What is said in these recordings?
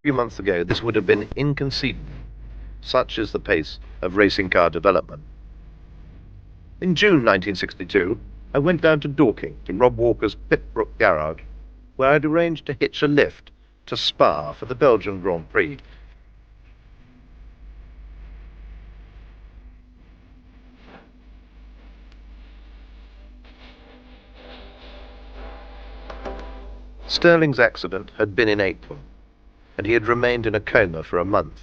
few months ago, this would have been inconceivable. Such is the pace of racing car development. In June 1962, I went down to Dorking to Rob Walker's Pitbrook garage, where I'd arranged to hitch a lift to Spa for the Belgian Grand Prix. Sterling's accident had been in April, and he had remained in a coma for a month.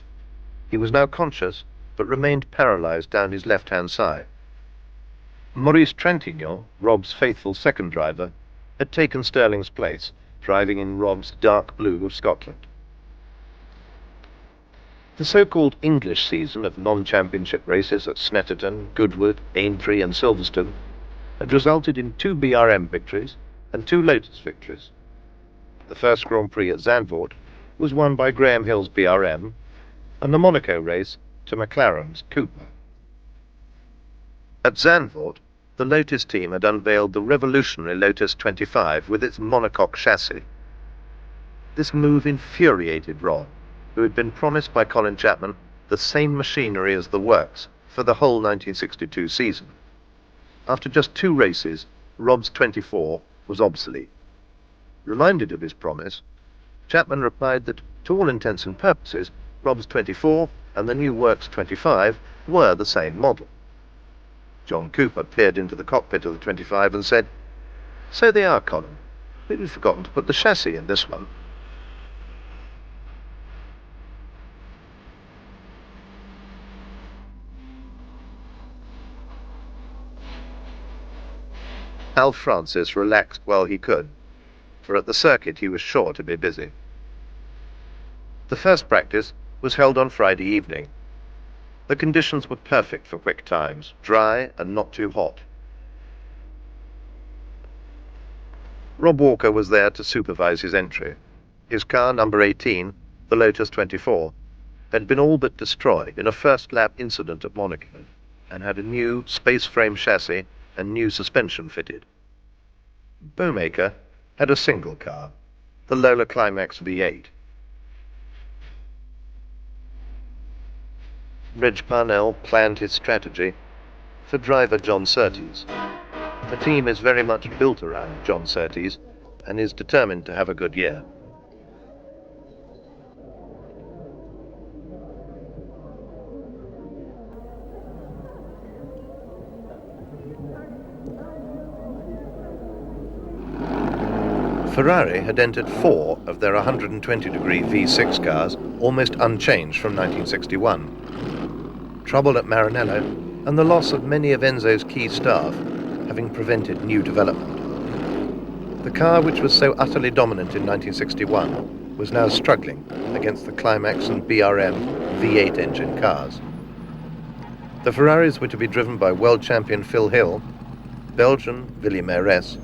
He was now conscious, but remained paralyzed down his left-hand side. Maurice Trintignant, Rob's faithful second driver, had taken Sterling's place, driving in Rob's dark blue of Scotland. The so-called English season of non-championship races at Snetterton, Goodwood, Aintree and Silverstone had resulted in 2 BRM victories and 2 Lotus victories. The first Grand Prix at Zandvoort was won by Graham Hill's BRM, and the Monaco race to McLaren's Cooper. At Zandvoort, the Lotus team had unveiled the revolutionary Lotus 25 with its monocoque chassis. This move infuriated Rob, who had been promised by Colin Chapman the same machinery as the works for the whole 1962 season. After just 2 races, Rob's 24 was obsolete. Reminded of his promise, Chapman replied that, to all intents and purposes, Rob's 24 and the new Works 25 were the same model. John Cooper peered into the cockpit of the 25 and said, "So they are, Colin, but we've forgotten to put the chassis in this one." Al Francis relaxed while he could, for at the circuit he was sure to be busy. The first practice was held on Friday evening. The conditions were perfect for quick times, dry and not too hot. Rob Walker was there to supervise his entry. His car, number 18, the Lotus 24, had been all but destroyed in a first-lap incident at Monaco, and had a new space-frame chassis and new suspension fitted. Bowmaker had a single car, the Lola Climax V8. Reg Parnell planned his strategy for driver John Surtees. The team is very much built around John Surtees and is determined to have a good year. Ferrari had entered 4 of their 120-degree V6 cars almost unchanged from 1961. Trouble at Maranello and the loss of many of Enzo's key staff having prevented new development. The car which was so utterly dominant in 1961 was now struggling against the Climax and BRM V8 engine cars. The Ferraris were to be driven by world champion Phil Hill, Belgian Willy Meiress,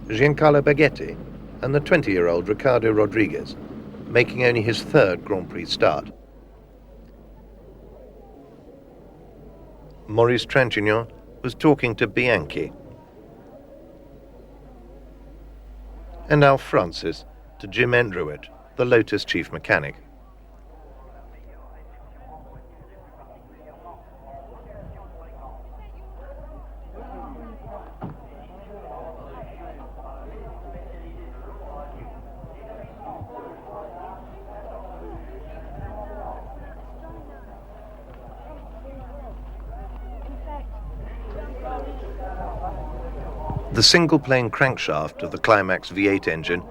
Giancarlo Baghetti, and the 20-year-old Ricardo Rodriguez, making only his 3rd Grand Prix start. Maurice Trintignant was talking to Bianchi, and Al Francis to Jim Endruit, the Lotus chief mechanic. The single-plane crankshaft of the Climax V8 engine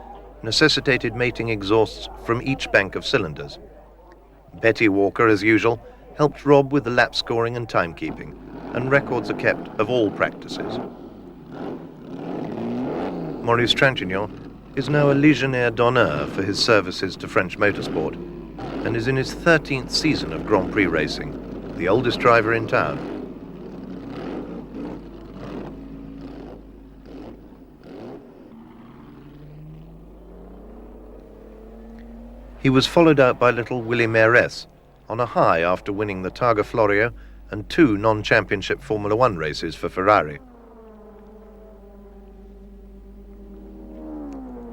necessitated mating exhausts from each bank of cylinders. Betty Walker, as usual, helped Rob with the lap scoring and timekeeping, and records are kept of all practices. Maurice Trintignant is now a Legionnaire d'honneur for his services to French motorsport, and is in his 13th season of Grand Prix racing, the oldest driver in town. He was followed out by little Willy Meiress on a high after winning the Targa Florio and 2 non-championship Formula One races for Ferrari.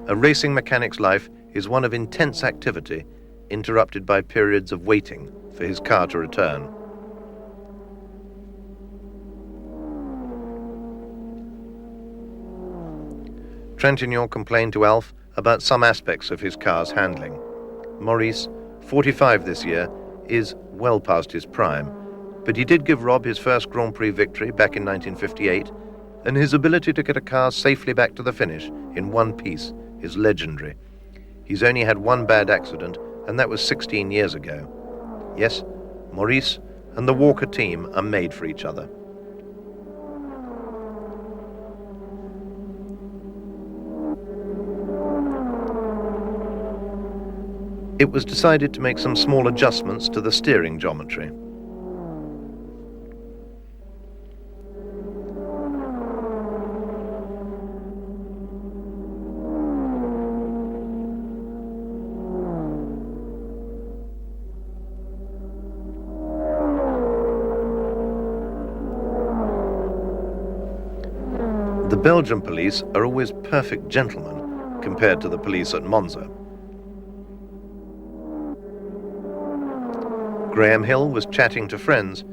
A racing mechanic's life is one of intense activity interrupted by periods of waiting for his car to return. Trintignant complained to Alf about some aspects of his car's handling. Maurice, 45 this year, is well past his prime, but he did give Rob his first Grand Prix victory back in 1958, and his ability to get a car safely back to the finish in one piece is legendary. He's only had one bad accident, and that was 16 years ago. Yes, Maurice and the Walker team are made for each other. It was decided to make some small adjustments to the steering geometry. The Belgian police are always perfect gentlemen compared to the police at Monza. Graham Hill was chatting to friends.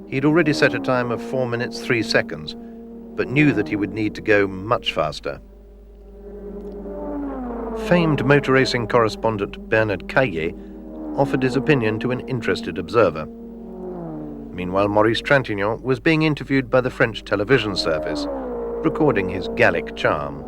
He'd already set a time of 4 minutes 3 seconds, but knew that he would need to go much faster. Famed motor racing correspondent Bernard Caillet offered his opinion to an interested observer. Meanwhile, Maurice Trintignant was being interviewed by the French television service, recording his Gallic charm.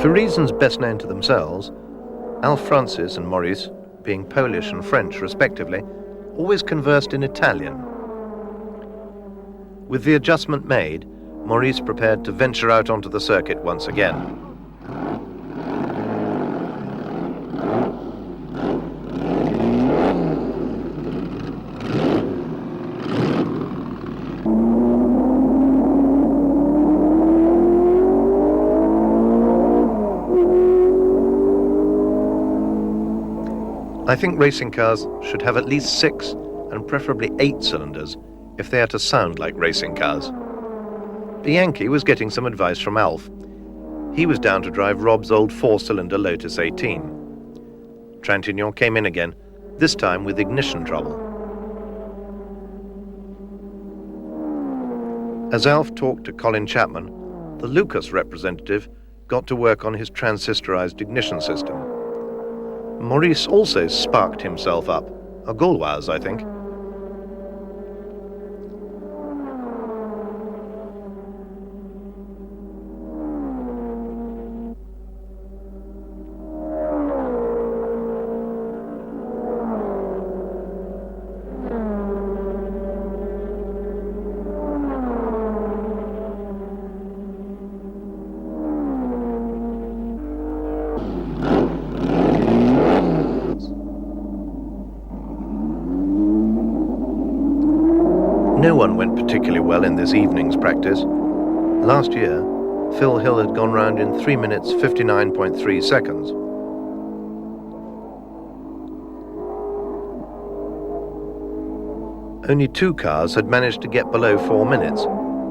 For reasons best known to themselves, Alf Francis and Maurice, being Polish and French respectively, always conversed in Italian. With the adjustment made, Maurice prepared to venture out onto the circuit once again. I think racing cars should have at least 6 and preferably 8 cylinders if they are to sound like racing cars. The Yankee was getting some advice from Alf. He was down to drive Rob's old 4-cylinder Lotus 18. Trintignant came in again, this time with ignition trouble. As Alf talked to Colin Chapman, the Lucas representative got to work on his transistorized ignition system. Maurice also sparked himself up. A Gauloise, I think. No one went particularly well in this evening's practice. Last year, Phil Hill had gone round in 3 minutes 59.3 seconds. Only 2 cars had managed to get below 4 minutes,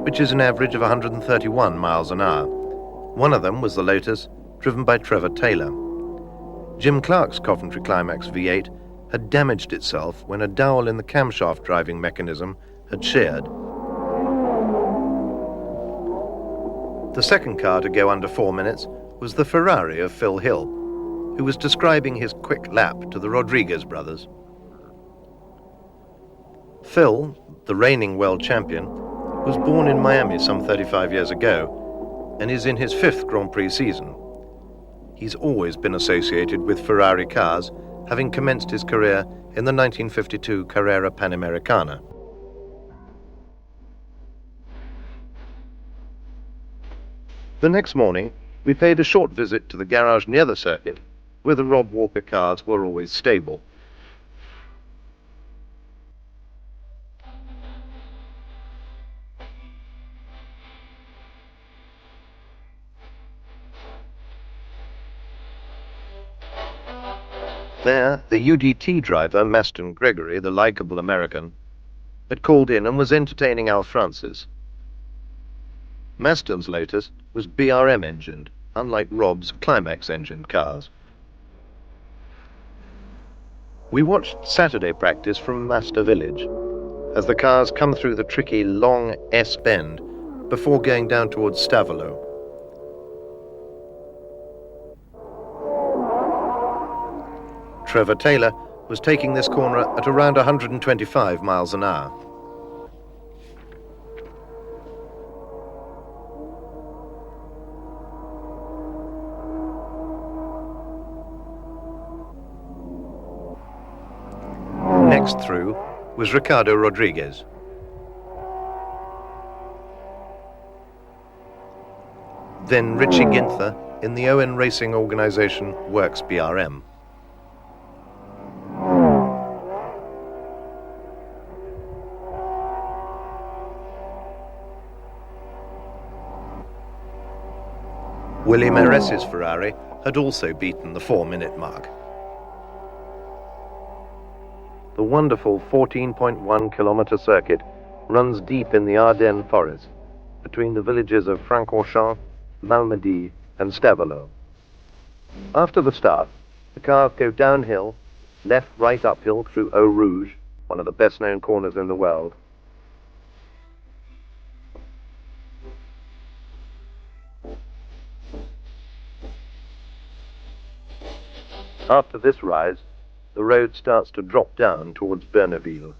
which is an average of 131 miles an hour. One of them was the Lotus, driven by Trevor Taylor. Jim Clark's Coventry Climax V8 had damaged itself when a dowel in the camshaft driving mechanism had shared. The second car to go under 4 minutes was the Ferrari of Phil Hill, who was describing his quick lap to the Rodriguez brothers. Phil, the reigning world champion, was born in Miami some 35 years ago and is in his 5th Grand Prix season. He's always been associated with Ferrari cars, having commenced his career in the 1952 Carrera Panamericana. The next morning, we paid a short visit to the garage near the circuit, where the Rob Walker cars were always stable. There, the UDT driver, Maston Gregory, the likeable American, had called in and was entertaining Al Francis. Maston's Lotus was BRM engined, unlike Rob's Climax engined cars. We watched Saturday practice from Master Village, as the cars come through the tricky long S bend before going down towards Stavelot. Trevor Taylor was taking this corner at around 125 miles an hour. Next through was Ricardo Rodriguez. Then Richie Ginther in the Owen Racing Organisation Works BRM. Willie Meres's Ferrari had also beaten the 4-minute mark. The wonderful 14.1-kilometre circuit runs deep in the Ardennes forest, between the villages of Francorchamps, Malmedy and Stavelot. After the start, the cars go downhill, left-right uphill through Eau Rouge, one of the best-known corners in the world. After this rise, the road starts to drop down towards Bernaville.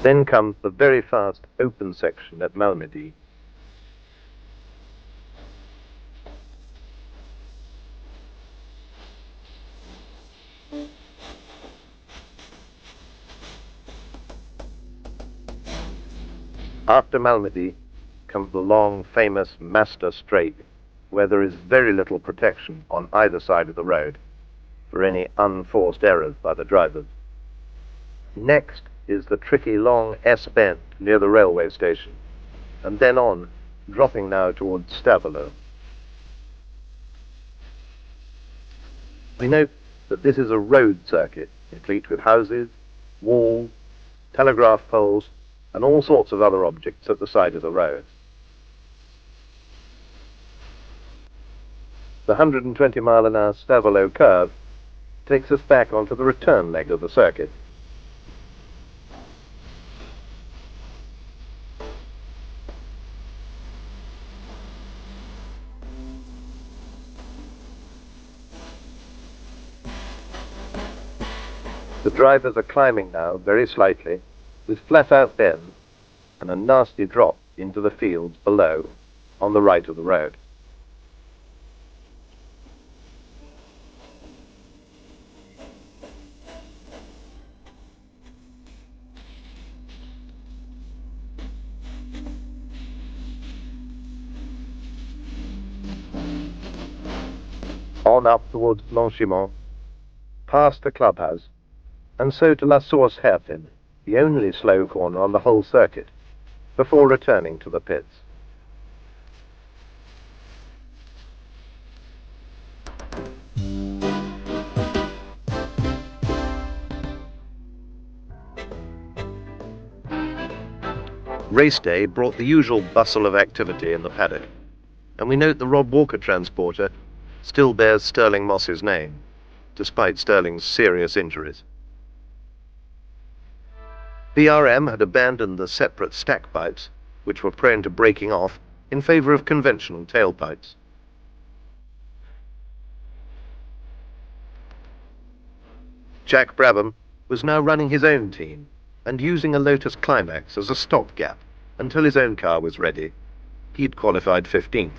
Then comes the very fast open section at Malmedy. After Malmedy comes the long, famous Master Straight, where there is very little protection on either side of the road for any unforced errors by the drivers. Next is the tricky long S-bend near the railway station, and then on, dropping now towards Stavelot. We note that this is a road circuit, complete with houses, walls, telegraph poles, and all sorts of other objects at the side of the road. The 120-mile-an-hour Stavelot curve takes us back onto the return leg of the circuit. The drivers are climbing now very slightly, with flat-out bends and a nasty drop into the fields below, on the right of the road. On up towards Blanchimont, past the clubhouse, and so to La Source hairpin, the only slow corner on the whole circuit, before returning to the pits. Race day brought the usual bustle of activity in the paddock, and we note the Rob Walker transporter still bears Sterling Moss's name, despite Sterling's serious injuries. BRM had abandoned the separate stack pipes, which were prone to breaking off, in favour of conventional tailpipes. Jack Brabham was now running his own team and using a Lotus Climax as a stopgap until his own car was ready. He'd qualified 15th.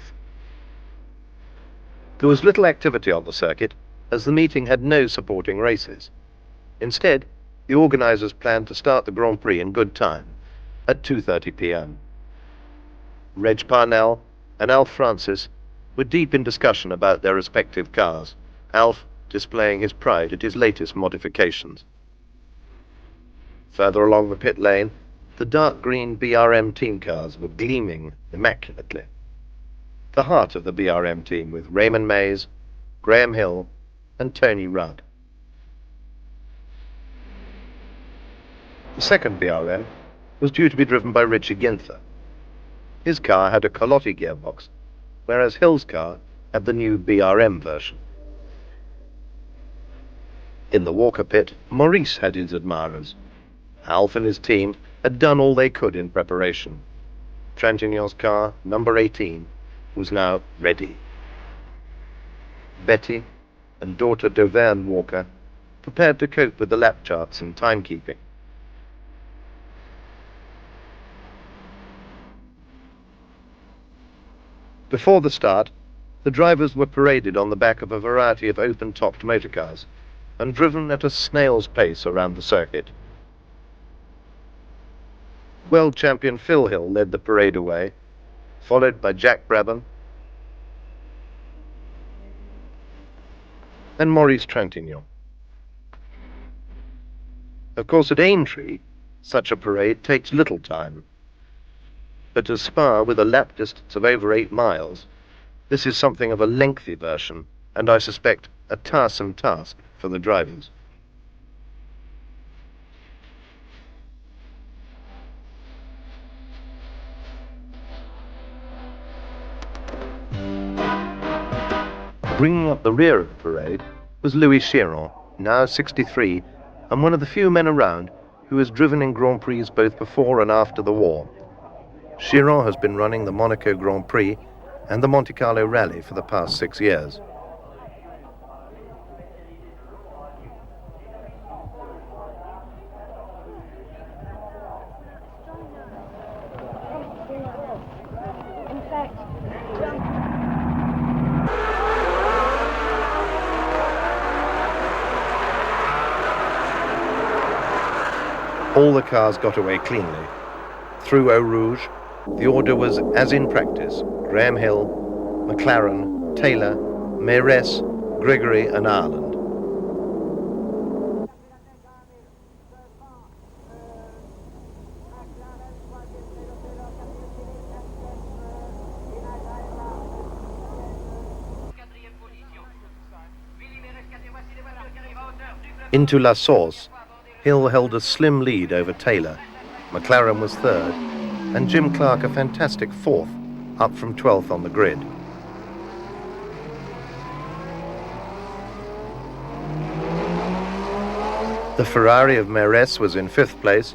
There was little activity on the circuit, as the meeting had no supporting races. Instead, the organisers planned to start the Grand Prix in good time, at 2:30 p.m. Reg Parnell and Alf Francis were deep in discussion about their respective cars, Alf displaying his pride at his latest modifications. Further along the pit lane, the dark green BRM team cars were gleaming immaculately. The heart of the BRM team with Raymond Mays, Graham Hill and Tony Rudd. The second BRM was due to be driven by Richie Ginther. His car had a Colotti gearbox, whereas Hill's car had the new BRM version. In the Walker pit, Maurice had his admirers. Alf and his team had done all they could in preparation. Trantignon's car, number 18, was now ready. Betty and daughter d'Auvergne Walker prepared to cope with the lap charts and timekeeping. Before the start, the drivers were paraded on the back of a variety of open-topped motorcars and driven at a snail's pace around the circuit. World champion Phil Hill led the parade away, followed by Jack Brabham and Maurice Trintignant. Of course, at Aintree, such a parade takes little time. But at Spa, with a lap distance of over 8 miles, this is something of a lengthy version, and I suspect a tiresome task for the drivers. Bringing up the rear of the parade was Louis Chiron, now 63, and one of the few men around who has driven in Grand Prix both before and after the war. Chiron has been running the Monaco Grand Prix and the Monte Carlo Rally for the past 6 years. All the cars got away cleanly. Through Eau Rouge, the order was as in practice: Graham Hill, McLaren, Taylor, Mayress, Gregory and Ireland. Into La Source, Hill held a slim lead over Taylor. McLaren was third, and Jim Clark a fantastic fourth, up from 12th on the grid. The Ferrari of Mayress was in 5th place.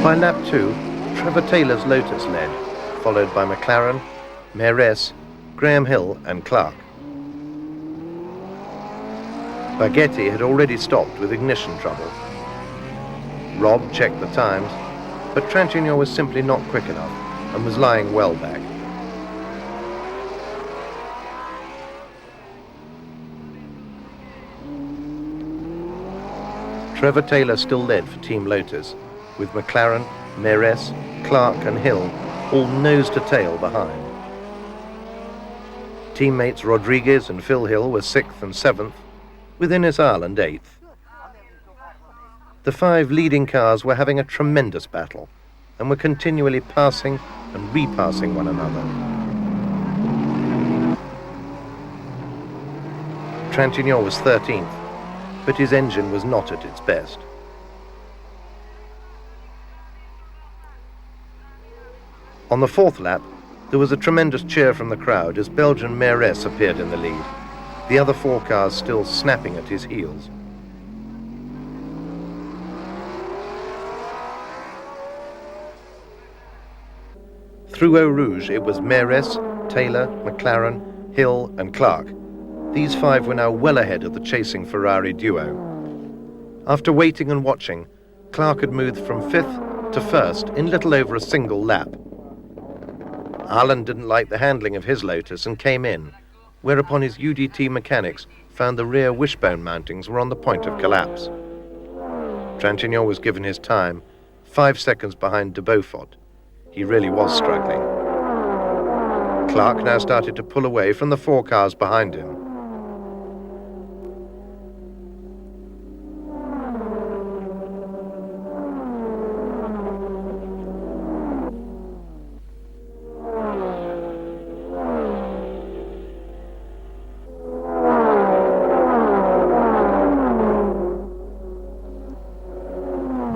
By lap 2, Trevor Taylor's Lotus led, followed by McLaren, Mayress, Graham Hill and Clark. Baghetti had already stopped with ignition trouble. Rob checked the times, but Trintignant was simply not quick enough and was lying well back. Trevor Taylor still led for Team Lotus, with McLaren, Mayress, Clark and Hill all nose to tail behind. Teammates Rodriguez and Phil Hill were 6th and 7th, with Innes Ireland 8th. The 5 leading cars were having a tremendous battle and were continually passing and repassing one another. Trintignant was 13th, but his engine was not at its best. On the 4th lap, there was a tremendous cheer from the crowd as Belgian Mayress appeared in the lead, the other 4 cars still snapping at his heels. Through Eau Rouge, it was Mayress, Taylor, McLaren, Hill and Clark. These 5 were now well ahead of the chasing Ferrari duo. After waiting and watching, Clark had moved from 5th to 1st in little over a single lap. Ireland didn't like the handling of his Lotus and came in, whereupon his UDT mechanics found the rear wishbone mountings were on the point of collapse. Trintignant was given his time, 5 seconds behind de Beaufort. He really was struggling. Clark now started to pull away from the 4 cars behind him.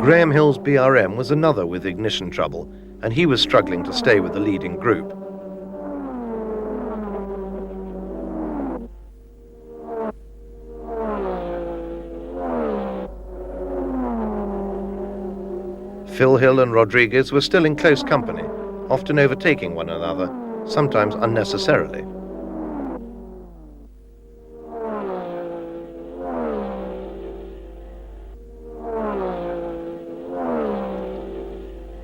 Graham Hill's BRM was another with ignition trouble, and he was struggling to stay with the leading group. Phil Hill and Rodriguez were still in close company, often overtaking one another, sometimes unnecessarily.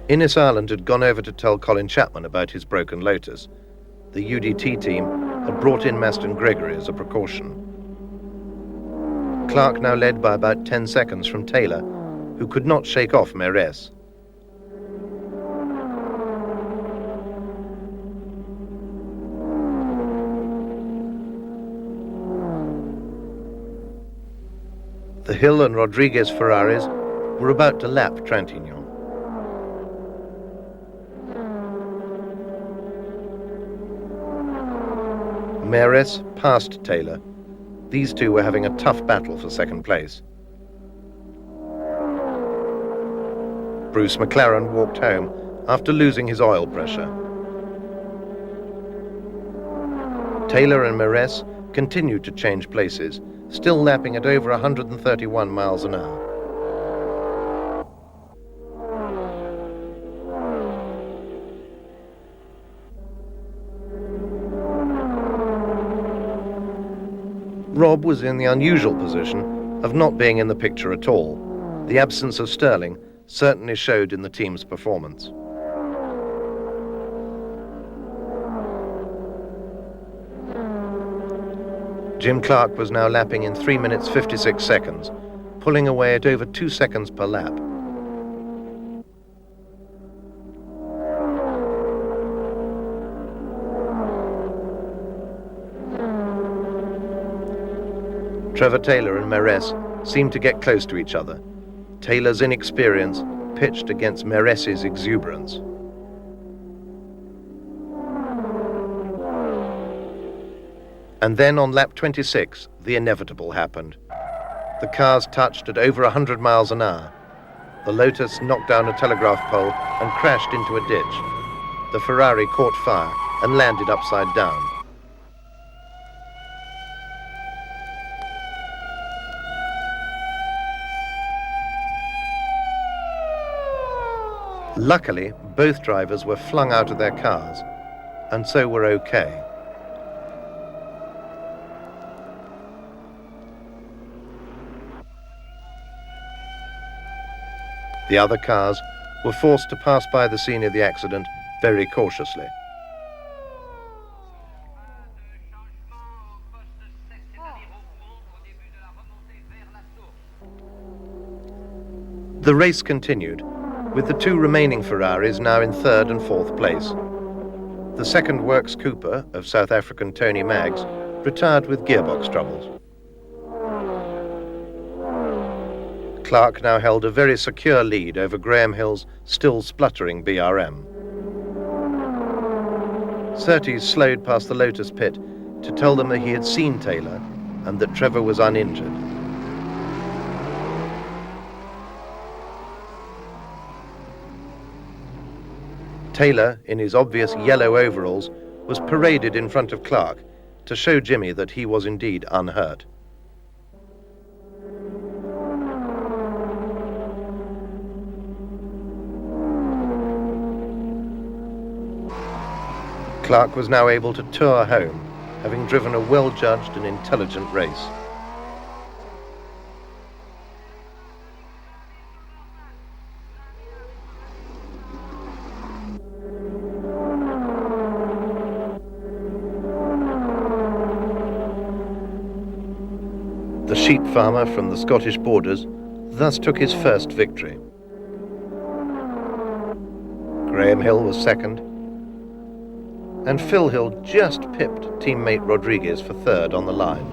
Innes Ireland had gone over to tell Colin Chapman about his broken Lotus. The UDT team had brought in Maston Gregory as a precaution. Clark now led by about 10 seconds from Taylor, who could not shake off Meres. The Hill and Rodriguez Ferraris were about to lap Trintignant. Meres passed Taylor. These two were having a tough battle for second place. Bruce McLaren walked home after losing his oil pressure. Taylor and Meres continued to change places, still lapping at over 131 miles an hour. Rob was in the unusual position of not being in the picture at all. The absence of Sterling certainly showed in the team's performance. Jim Clark was now lapping in 3 minutes 56 seconds, pulling away at over 2 seconds per lap. Trevor Taylor and Meres seemed to get close to each other. Taylor's inexperience pitched against Meres's exuberance. And then on lap 26, the inevitable happened. The cars touched at over 100 miles an hour. The Lotus knocked down a telegraph pole and crashed into a ditch. The Ferrari caught fire and landed upside down. Luckily, both drivers were flung out of their cars, and so were okay. The other cars were forced to pass by the scene of the accident very cautiously. The race continued, with the 2 remaining Ferraris now in 3rd and 4th place. The second works Cooper of South African Tony Maggs retired with gearbox troubles. Clark now held a very secure lead over Graham Hill's still spluttering BRM. Surtees slowed past the Lotus pit to tell them that he had seen Taylor and that Trevor was uninjured. Taylor, in his obvious yellow overalls, was paraded in front of Clark to show Jimmy that he was indeed unhurt. Clark was now able to tour home, having driven a well-judged and intelligent race. sheep farmer from the Scottish borders thus took his first victory. Graham Hill was second, and Phil Hill just pipped teammate Rodriguez for third on the line.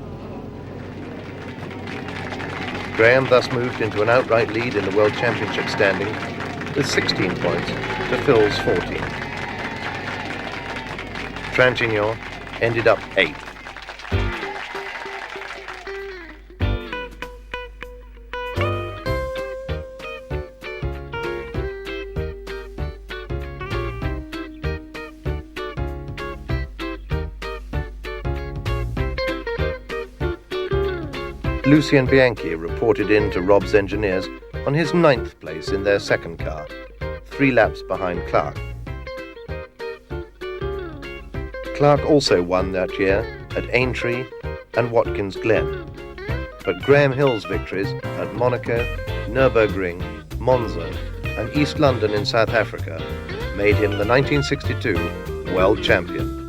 Graham thus moved into an outright lead in the World Championship standing with 16 points to Phil's 14. Trintignant ended up 8th. Lucien Bianchi reported in to Rob's engineers on his 9th place in their second car, 3 laps behind Clark. Clark also won that year at Aintree and Watkins Glen, but Graham Hill's victories at Monaco, Nürburgring, Monza and East London in South Africa made him the 1962 world champion.